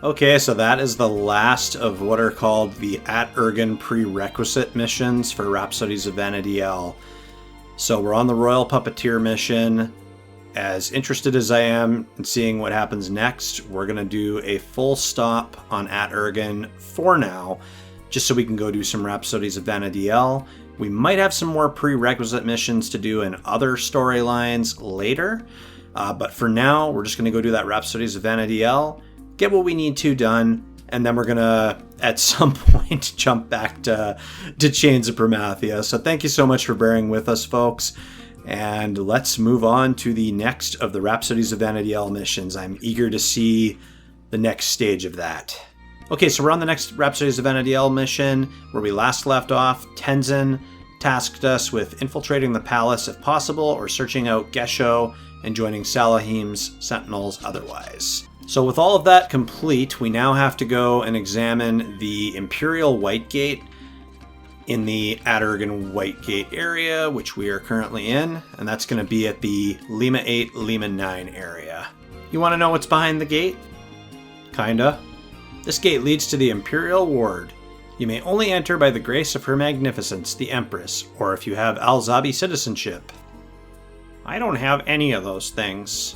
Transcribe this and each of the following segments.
Okay, so that is the last of what are called the Aht Urghan prerequisite missions for Rhapsodies of Vana'diel. So we're on the Royal Puppeteer mission. As interested as I am in seeing what happens next, we're going to do a full stop on Aht Urghan for now, just so we can go do some Rhapsodies of Vana'diel. We might have some more prerequisite missions to do in other storylines later, but for now, we're just going to go do that Rhapsodies of Vana'diel, get what we need to done, and then we're going to, at some point, jump back to Chains of Promathia. So thank you so much for bearing with us, folks. And let's move on to the next of the Rhapsodies of Vana'diel missions. I'm eager to see the next stage of that. Okay, so we're on the next Rhapsodies of Vana'diel mission, where we last left off. Tenzen tasked us with infiltrating the palace if possible, or searching out Gesho and joining Salahim's Sentinels otherwise. So with all of that complete, we now have to go and examine the Imperial White Gate in the Aht Urghan White Gate area, which we are currently in, and that's going to be at the Lima 8, Lima 9 area. You want to know what's behind the gate? Kinda. This gate leads to the Imperial Ward. You may only enter by the grace of Her Magnificence, the Empress, or if you have Al-Zabi citizenship. I don't have any of those things.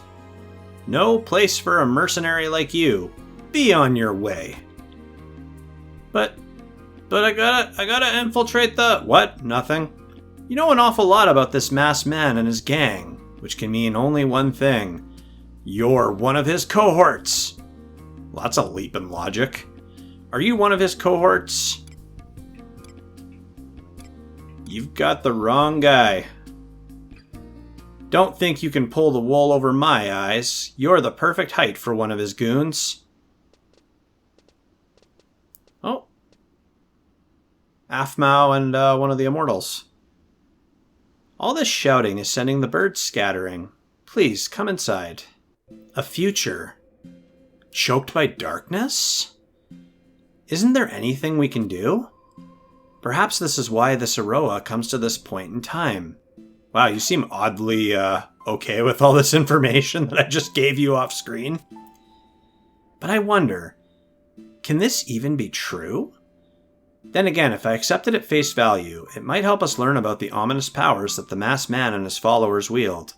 No place for a mercenary like you. Be on your way. But I gotta infiltrate the... What? Nothing? You know an awful lot about this masked man and his gang, which can mean only one thing. You're one of his cohorts. Well, that's a leap in logic. Are you one of his cohorts? You've got the wrong guy. Don't think you can pull the wool over my eyes. You're the perfect height for one of his goons. Oh. Afmau and one of the Immortals. All this shouting is sending the birds scattering. Please, come inside. A future. Choked by darkness? Isn't there anything we can do? Perhaps this is why this Iroha comes to this point in time. Wow, you seem oddly okay with all this information that I just gave you off screen. But I wonder, can this even be true? Then again, if I accept it at face value, it might help us learn about the ominous powers that the masked man and his followers wield.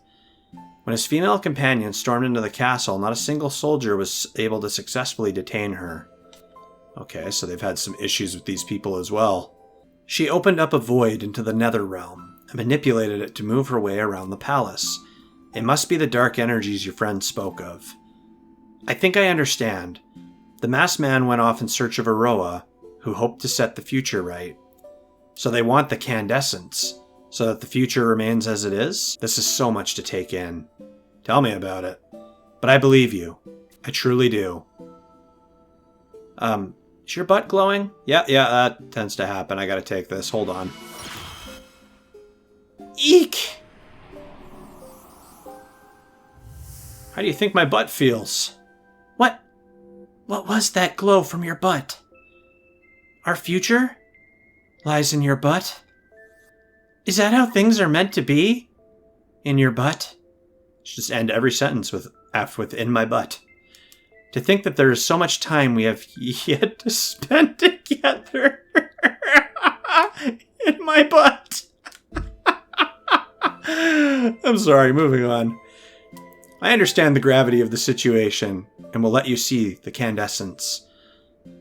When his female companion stormed into the castle, not a single soldier was able to successfully detain her. Okay, so they've had some issues with these people as well. She opened up a void into the nether realm and manipulated it to move her way around the palace. It must be the dark energies your friend spoke of. I think I understand. The masked man went off in search of Iroha, who hoped to set the future right. So they want the candescence, so that the future remains as it is? This is so much to take in. Tell me about it. But I believe you. I truly do. Is your butt glowing? Yeah, that tends to happen. I gotta take this. Hold on. Eek! How do you think my butt feels? What was that glow from your butt? Our future lies in your butt? Is that how things are meant to be? In your butt? Just end every sentence with F with in my butt. To think that there is so much time we have yet to spend together. In my butt. I'm sorry, moving on. I understand the gravity of the situation and will let you see the candescence.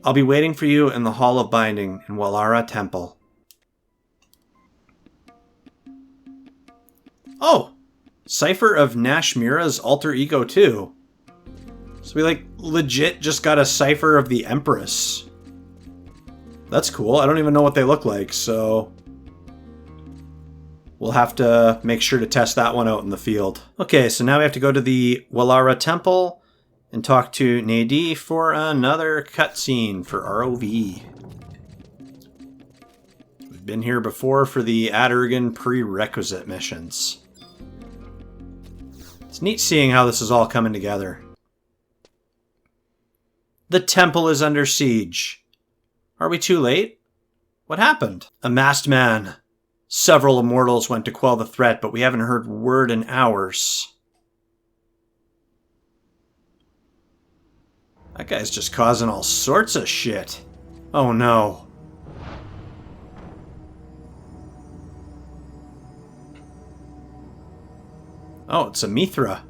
I'll be waiting for you in the Hall of Binding in Walara Temple. Oh! Cipher of Nashmira's alter ego too. So we legit just got a cipher of the Empress. That's cool. I don't even know what they look like, so we'll have to make sure to test that one out in the field. Okay, so now we have to go to the Walara Temple and talk to Naja for another cutscene for ROV. We've been here before for the Aht Urghan prerequisite missions. It's neat seeing how this is all coming together. The temple is under siege. Are we too late? What happened? A masked man. Several immortals went to quell the threat, but we haven't heard word in hours. That guy's just causing all sorts of shit. Oh no. Oh, it's a Mithra.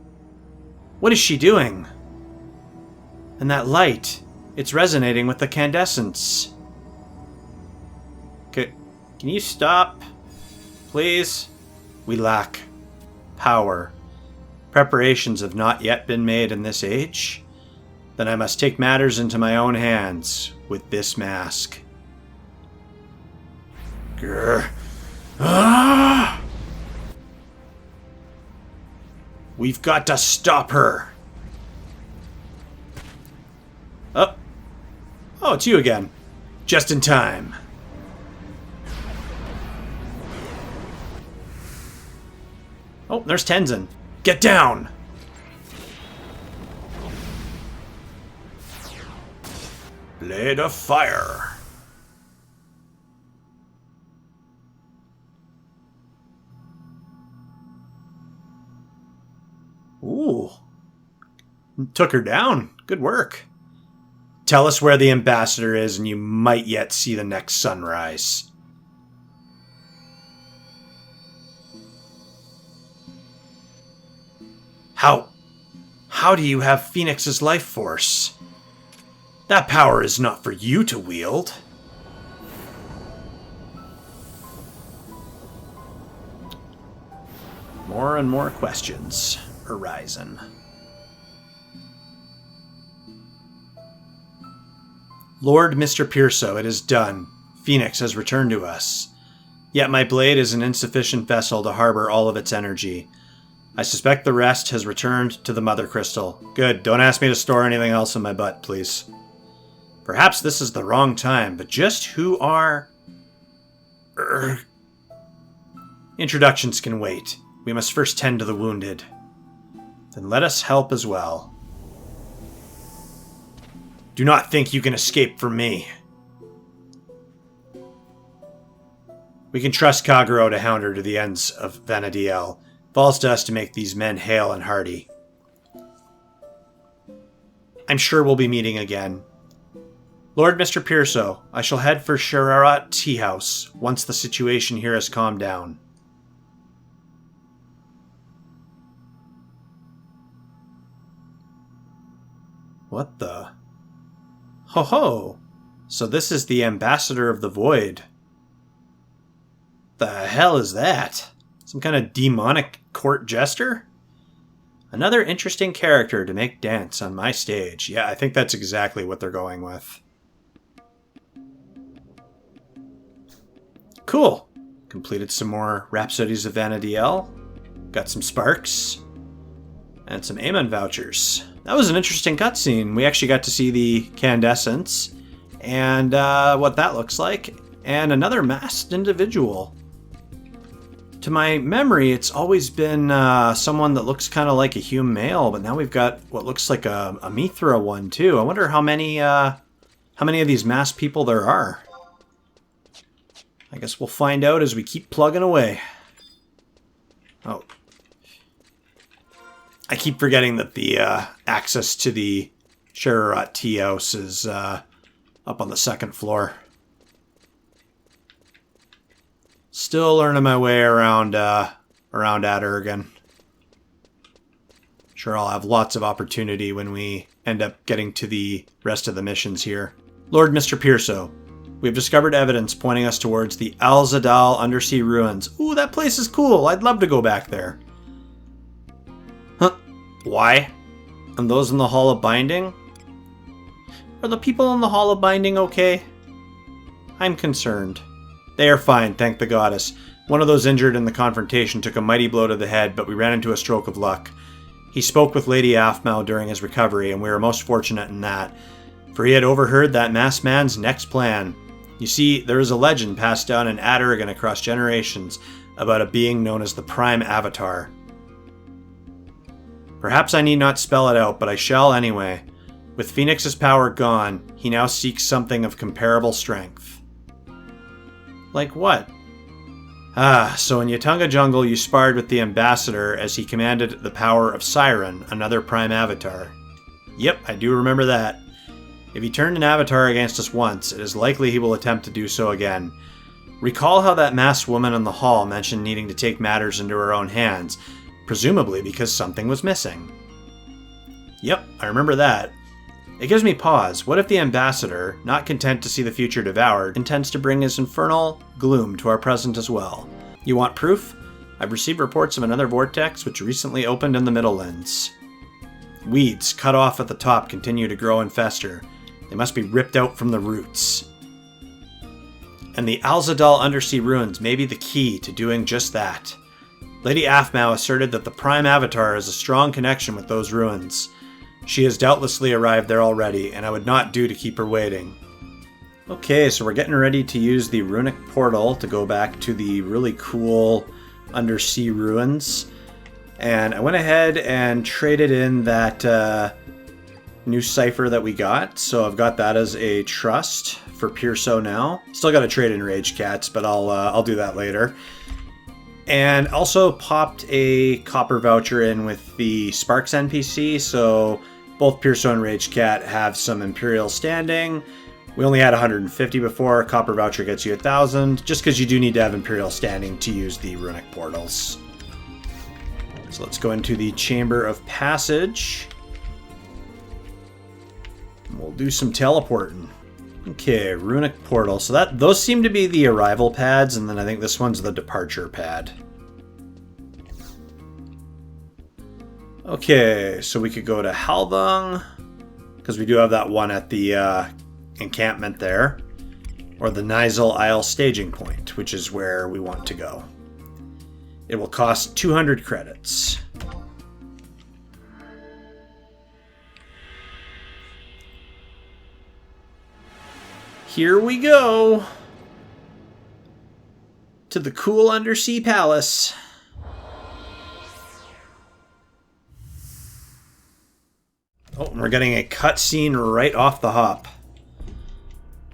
What is she doing? And that light, it's resonating with the candescents. Can you stop? Please? We lack power. Preparations have not yet been made in this age. Then I must take matters into my own hands with this mask. Grr. Ah! We've got to stop her. Oh. Oh, it's you again. Just in time. Oh, there's Tenzen. Get down! Blade of fire. Ooh. Took her down. Good work. Tell us where the ambassador is and you might yet see the next sunrise. How do you have Phoenix's life force? That power is not for you to wield. More and more questions arising. Lord Mrpierso, it is done. Phoenix has returned to us. Yet my blade is an insufficient vessel to harbor all of its energy. I suspect the rest has returned to the Mother Crystal. Good, don't ask me to store anything else in my butt, please. Perhaps this is the wrong time, but just who are... Introductions can wait. We must first tend to the wounded. Then let us help as well. Do not think you can escape from me. We can trust Kagero to hound her to the ends of Vana'diel. Falls to us to make these men hale and hearty. I'm sure we'll be meeting again. Lord Mrpierso, I shall head for Shararat Tea House once the situation here has calmed down. What the? Ho ho! So this is the Ambassador of the Void. The hell is that? Some kind of demonic court jester? Another interesting character to make dance on my stage. Yeah, I think that's exactly what they're going with. Cool. Completed some more Rhapsodies of Vana'diel. Got some sparks. And some Amen vouchers. That was an interesting cutscene. We actually got to see the Candescents. And what that looks like. And another masked individual. To my memory, it's always been someone that looks kind of like a human male, but now we've got what looks like a Mithra one too. I wonder how many of these masked people there are. I guess we'll find out as we keep plugging away. Oh. I keep forgetting that the access to the Shararat Tea House is up on the second floor. Still learning my way around Aht Urghan. Sure, I'll have lots of opportunity when we end up getting to the rest of the missions here. Lord Mrpierso, we have discovered evidence pointing us towards the Al-Zadal undersea ruins. Ooh, that place is cool. I'd love to go back there. Huh? Why? And those in the Hall of Binding? Are the people in the Hall of Binding okay? I'm concerned. They are fine, thank the goddess. One of those injured in the confrontation took a mighty blow to the head, but we ran into a stroke of luck. He spoke with Lady Aphmau during his recovery, and we were most fortunate in that, for he had overheard that masked man's next plan. You see, there is a legend passed down in Aht Urghan across generations about a being known as the Prime Avatar. Perhaps I need not spell it out, but I shall anyway. With Phoenix's power gone, he now seeks something of comparable strength. Like what? So in Yatunga Jungle you sparred with the Ambassador as he commanded the power of Siren, another Prime Avatar. Yep, I do remember that. If he turned an avatar against us once, it is likely he will attempt to do so again. Recall how that masked woman in the hall mentioned needing to take matters into her own hands, presumably because something was missing. Yep, I remember that. It gives me pause. What if the ambassador, not content to see the future devoured, intends to bring his infernal gloom to our present as well? You want proof? I've received reports of another vortex which recently opened in the Middlelands. Weeds, cut off at the top, continue to grow and fester. They must be ripped out from the roots. And the Alzadal undersea ruins may be the key to doing just that. Lady Aphmau asserted that the Prime Avatar has a strong connection with those ruins. She has doubtlessly arrived there already, and I would not do to keep her waiting. Okay, so we're getting ready to use the runic portal to go back to the really cool undersea ruins. And I went ahead and traded in that new cipher that we got. So I've got that as a trust for Mrpierso now. Still got to trade in Ragecats, but I'll do that later. And also popped a copper voucher in with the Sparks NPC, so both Mrpierso and Ragecat have some Imperial standing. We only had 150 before. Copper voucher gets you 1,000, just because you do need to have Imperial standing to use the runic portals. So let's go into the Chamber of Passage. And we'll do some teleporting. Okay, runic portal. So those seem to be the arrival pads, and then I think this one's the departure pad. Okay, so we could go to Haldung, because we do have that one at the encampment there, or the Nizal Isle staging point, which is where we want to go. It will cost 200 credits. Here we go to the cool undersea palace. Oh, and we're getting a cutscene right off the hop.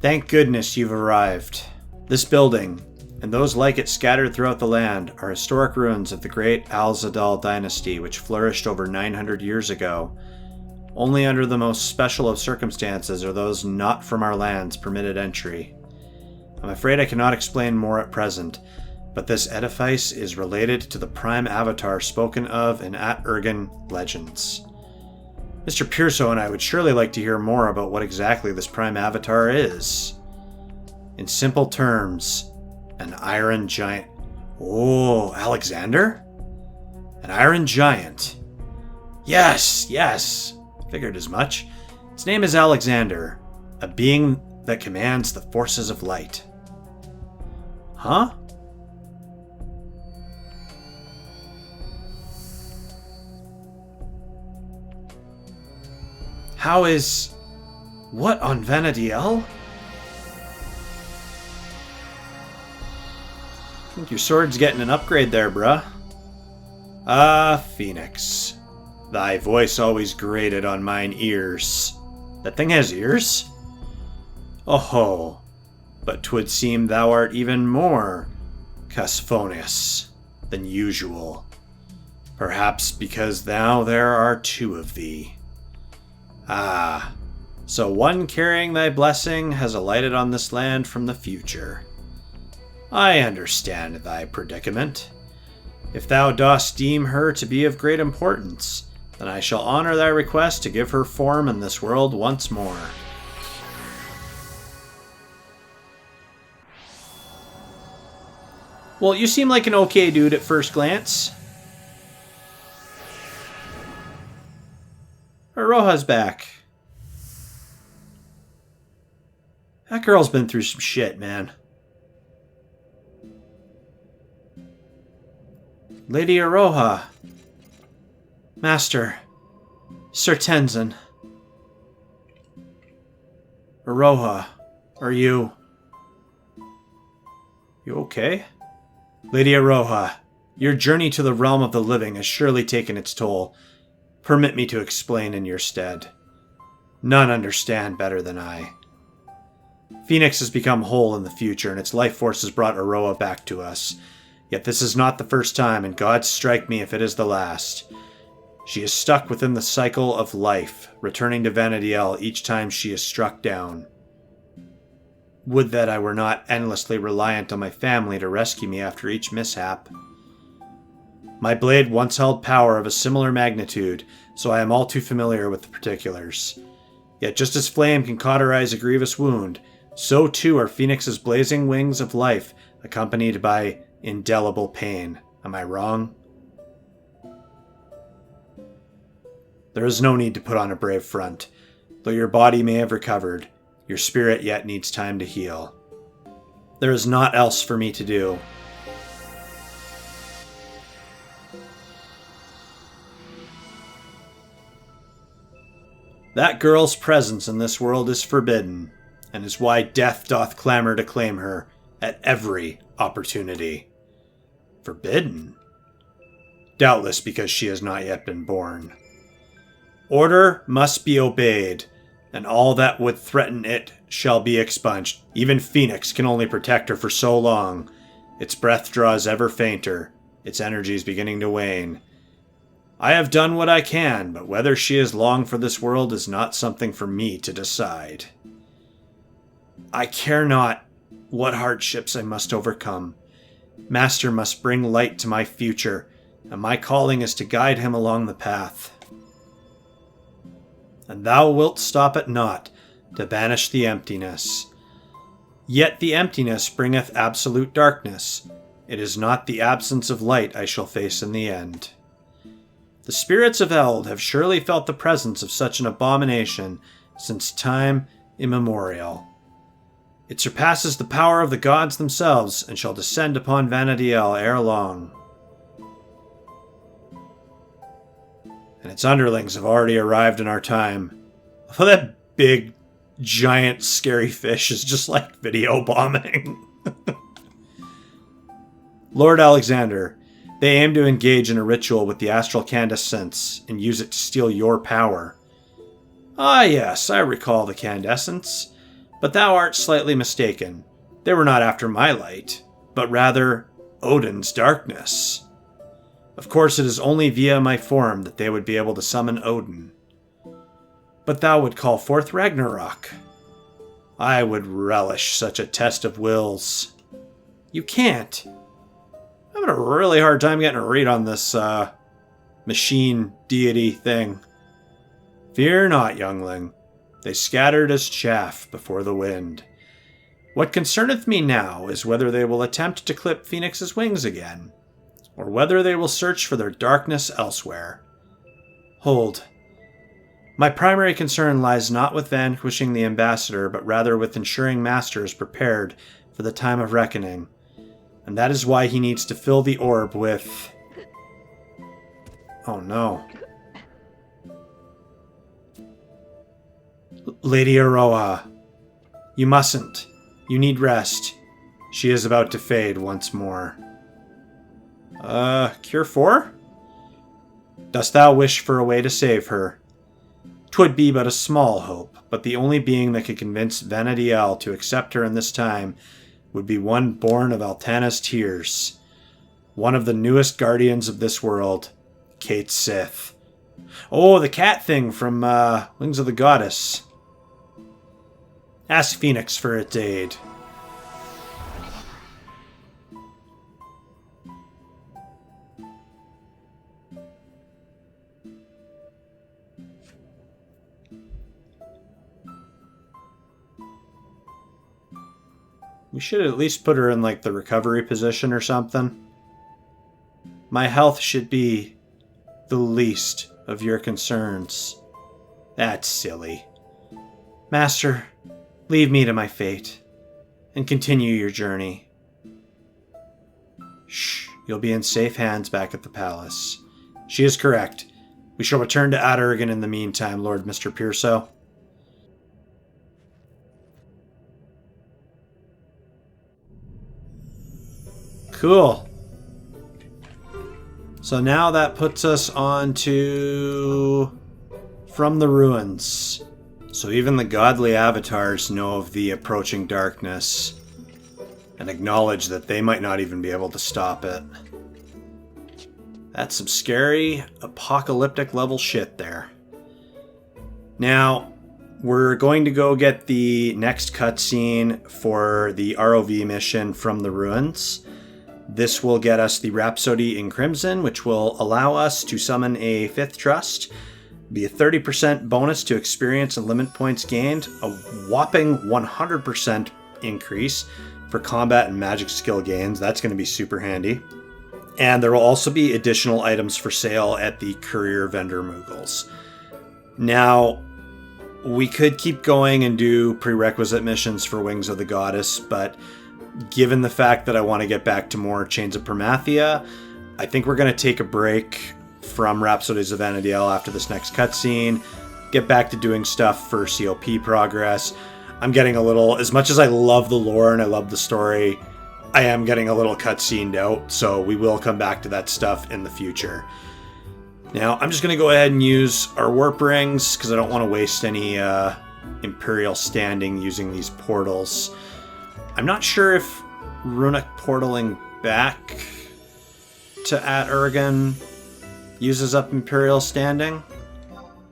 Thank goodness you've arrived. This building, and those like it scattered throughout the land, are historic ruins of the great Alzadal dynasty which flourished over 900 years ago. Only under the most special of circumstances are those not from our lands permitted entry. I'm afraid I cannot explain more at present, but this edifice is related to the Prime Avatar spoken of in Aht Urghan legends. Mr. Mrpierso and I would surely like to hear more about what exactly this Prime Avatar is. In simple terms, an iron giant. Oh, Alexander? An iron giant. Yes, yes. Figured as much. Its name is Alexander, a being that commands the forces of light. Huh? How is... What on Vana'diel? I think your sword's getting an upgrade there, bruh. Ah, Phoenix. Thy voice always grated on mine ears. That thing has ears? Oh-ho. But 'twould seem thou art even more Casphonius than usual. Perhaps because now there are two of thee. Ah, so one carrying thy blessing has alighted on this land from the future. I understand thy predicament. If thou dost deem her to be of great importance, then I shall honor thy request to give her form in this world once more. Well, you seem like an okay dude at first glance. Iroha's back. That girl's been through some shit, man. Lady Iroha. Master. Sir Tenzen. Iroha, are you... You okay? Lady Iroha, your journey to the realm of the living has surely taken its toll. Permit me to explain in your stead. None understand better than I. Phoenix has become whole in the future, and its life force has brought Iroha back to us. Yet this is not the first time, and God strike me if it is the last. She is stuck within the cycle of life, returning to Vana'diel each time she is struck down. Would that I were not endlessly reliant on my family to rescue me after each mishap. My blade once held power of a similar magnitude, so I am all too familiar with the particulars. Yet just as flame can cauterize a grievous wound, so too are Phoenix's blazing wings of life, accompanied by indelible pain. Am I wrong? There is no need to put on a brave front. Though your body may have recovered, your spirit yet needs time to heal. There is naught else for me to do. That girl's presence in this world is forbidden, and is why death doth clamor to claim her at every opportunity. Forbidden? Doubtless because she has not yet been born. Order must be obeyed, and all that would threaten it shall be expunged. Even Phoenix can only protect her for so long. Its breath draws ever fainter, its energies beginning to wane. I have done what I can, but whether she is long for this world is not something for me to decide. I care not what hardships I must overcome. Master must bring light to my future, and my calling is to guide him along the path. And thou wilt stop at naught to banish the emptiness. Yet the emptiness bringeth absolute darkness. It is not the absence of light I shall face in the end. The spirits of Eld have surely felt the presence of such an abomination since time immemorial. It surpasses the power of the gods themselves, and shall descend upon Vana'diel ere long. And its underlings have already arrived in our time. Oh, that big, giant, scary fish is just like video bombing. Lord Alexander, they aim to engage in a ritual with the astral candescence and use it to steal your power. Ah yes, I recall the candescence. But thou art slightly mistaken. They were not after my light, but rather Odin's darkness. Of course, it is only via my form that they would be able to summon Odin. But thou would call forth Ragnarok. I would relish such a test of wills. You can't. I'm having a really hard time getting a read on this machine deity thing. Fear not, youngling. They scattered as chaff before the wind. What concerneth me now is whether they will attempt to clip Phoenix's wings again, or whether they will search for their darkness elsewhere. Hold. My primary concern lies not with vanquishing the ambassador, but rather with ensuring Master is prepared for the time of reckoning. And that is why he needs to fill the orb with... Oh no. Lady Iroha, you mustn't. You need rest. She is about to fade once more. Cure 4? Dost thou wish for a way to save her? 'Twould be but a small hope, but the only being that could convince Vana'diel to accept her in this time would be one born of Altana's tears. One of the newest guardians of this world, Kate Sith. Oh, the cat thing from Wings of the Goddess. Ask Phoenix for its aid. We should at least put her in, like, the recovery position or something. My health should be the least of your concerns. That's silly. Master, leave me to my fate, and continue your journey. Shh, you'll be in safe hands back at the palace. She is correct. We shall return to Aht Urghan in the meantime, Lord Mrpierso. Cool. So now that puts us on to From the Ruins. So even the godly avatars know of the approaching darkness and acknowledge that they might not even be able to stop it. That's some scary, apocalyptic level shit there. Now, we're going to go get the next cutscene for the ROV mission from the ruins. This will get us the Rhapsody in Crimson, which will allow us to summon a 5th trust. Be a 30% bonus to experience and limit points gained, a whopping 100% increase for combat and magic skill gains. That's going to be super handy. And there will also be additional items for sale at the Courier Vendor Moogles. Now, we could keep going and do prerequisite missions for Wings of the Goddess, but given the fact that I want to get back to more Chains of Promathia, I think we're going to take a break from Rhapsodies of Vana'diel after this next cutscene, get back to doing stuff for COP progress. I'm getting a little, as much as I love the lore and I love the story, I am getting a little cutscened out, so we will come back to that stuff in the future. Now, I'm just going to go ahead and use our warp rings, because I don't want to waste any Imperial standing using these portals. I'm not sure if runic portaling back to Aht Urghan uses up Imperial standing,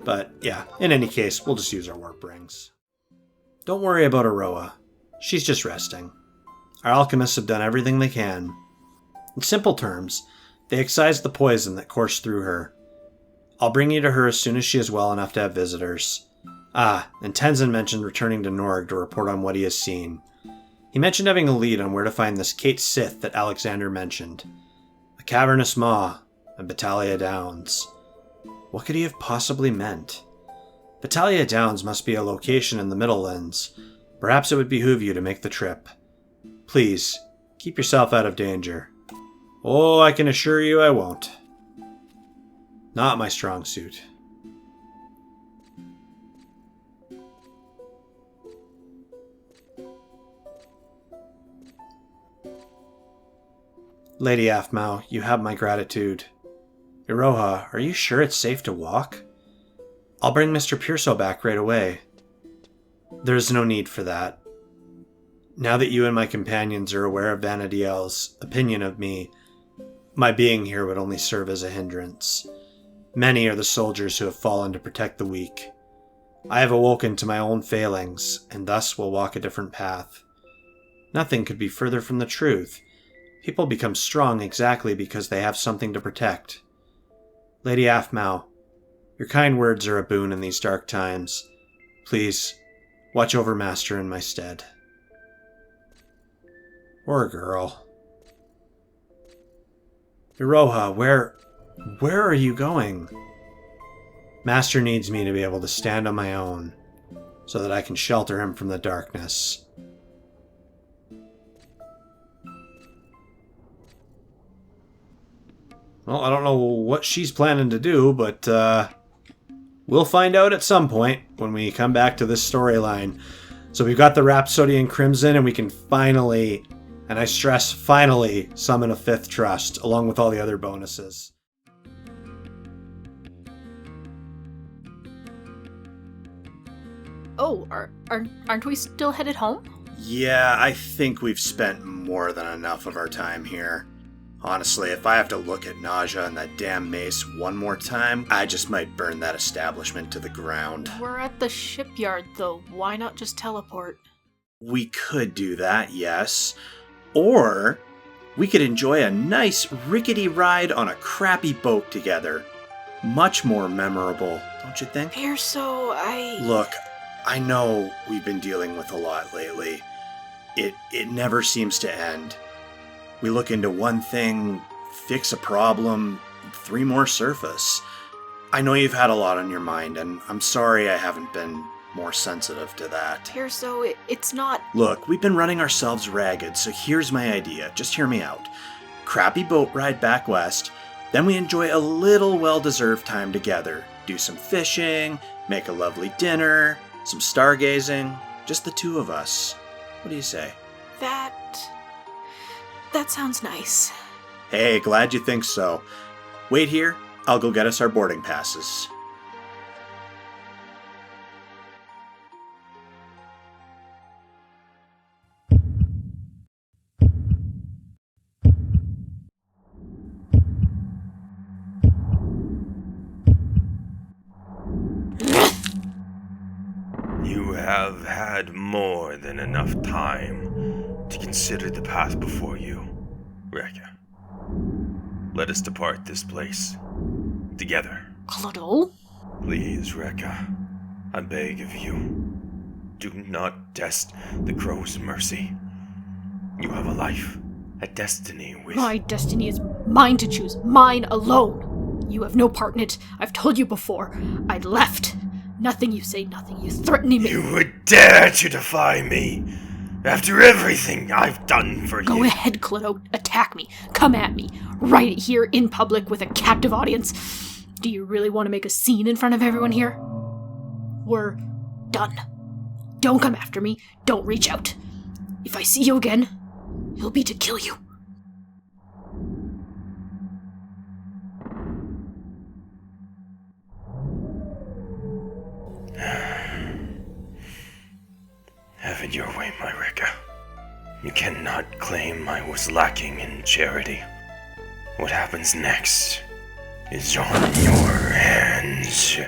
but yeah, in any case, we'll just use our warp rings. Don't worry about Iroha. She's just resting. Our alchemists have done everything they can. In simple terms, they excised the poison that coursed through her. I'll bring you to her as soon as she is well enough to have visitors. Ah, and Tenzen mentioned returning to Norg to report on what he has seen. He mentioned having a lead on where to find this Kate Sith that Alexander mentioned. A cavernous maw, and Battalia Downs. What could he have possibly meant? Battalia Downs must be a location in the Middlelands. Perhaps it would behoove you to make the trip. Please, keep yourself out of danger. Oh, I can assure you I won't. Not my strong suit. Lady Aphmau, you have my gratitude. Iroha, are you sure it's safe to walk? I'll bring Mrpierso back right away. There is no need for that. Now that you and my companions are aware of Vana'diel's opinion of me, my being here would only serve as a hindrance. Many are the soldiers who have fallen to protect the weak. I have awoken to my own failings, and thus will walk a different path. Nothing could be further from the truth. People become strong exactly because they have something to protect. Lady Aphmau, your kind words are a boon in these dark times. Please, watch over Master in my stead. Poor girl. Iroha, where are you going? Master needs me to be able to stand on my own, so that I can shelter him from the darkness. Well, I don't know what she's planning to do, but we'll find out at some point when we come back to this storyline. So we've got the Rhapsody in Crimson, and we can finally, and I stress finally, summon a 5th trust, along with all the other bonuses. Oh, aren't we still headed home? Yeah, I think we've spent more than enough of our time here. Honestly, if I have to look at Naja and that damn mace one more time, I just might burn that establishment to the ground. We're at the shipyard, though. Why not just teleport? We could do that, yes. Or we could enjoy a nice rickety ride on a crappy boat together. Much more memorable, don't you think? Mrpierso, Look, I know we've been dealing with a lot lately. It never seems to end. We look into one thing, fix a problem, 3 more surface. I know you've had a lot on your mind, and I'm sorry I haven't been more sensitive to that. Mrpierso, it's not... Look, we've been running ourselves ragged, so here's my idea. Just hear me out. Crappy boat ride back west, then we enjoy a little well-deserved time together. Do some fishing, make a lovely dinner, some stargazing, just the 2 of us. What do you say? That sounds nice. Hey, glad you think so. Wait here, I'll go get us our boarding passes. You have had more than enough time to consider the path before you, Ragecat. Let us depart this place. Together. Claudeux? Please, Ragecat. I beg of you. Do not test the crow's mercy. You have a life, a destiny with... My destiny is mine to choose. Mine alone. You have no part in it. I've told you before. I left. Nothing you say, nothing you threaten me. You would dare to defy me after everything I've done for you. Go ahead, Claudeux. Attack me. Come at me. Write it here in public with a captive audience. Do you really want to make a scene in front of everyone here? We're done. Don't come after me. Don't reach out. If I see you again, it'll be to kill you. Have it your way, my Rita. You cannot claim I was lacking in charity. What happens next is on your hands.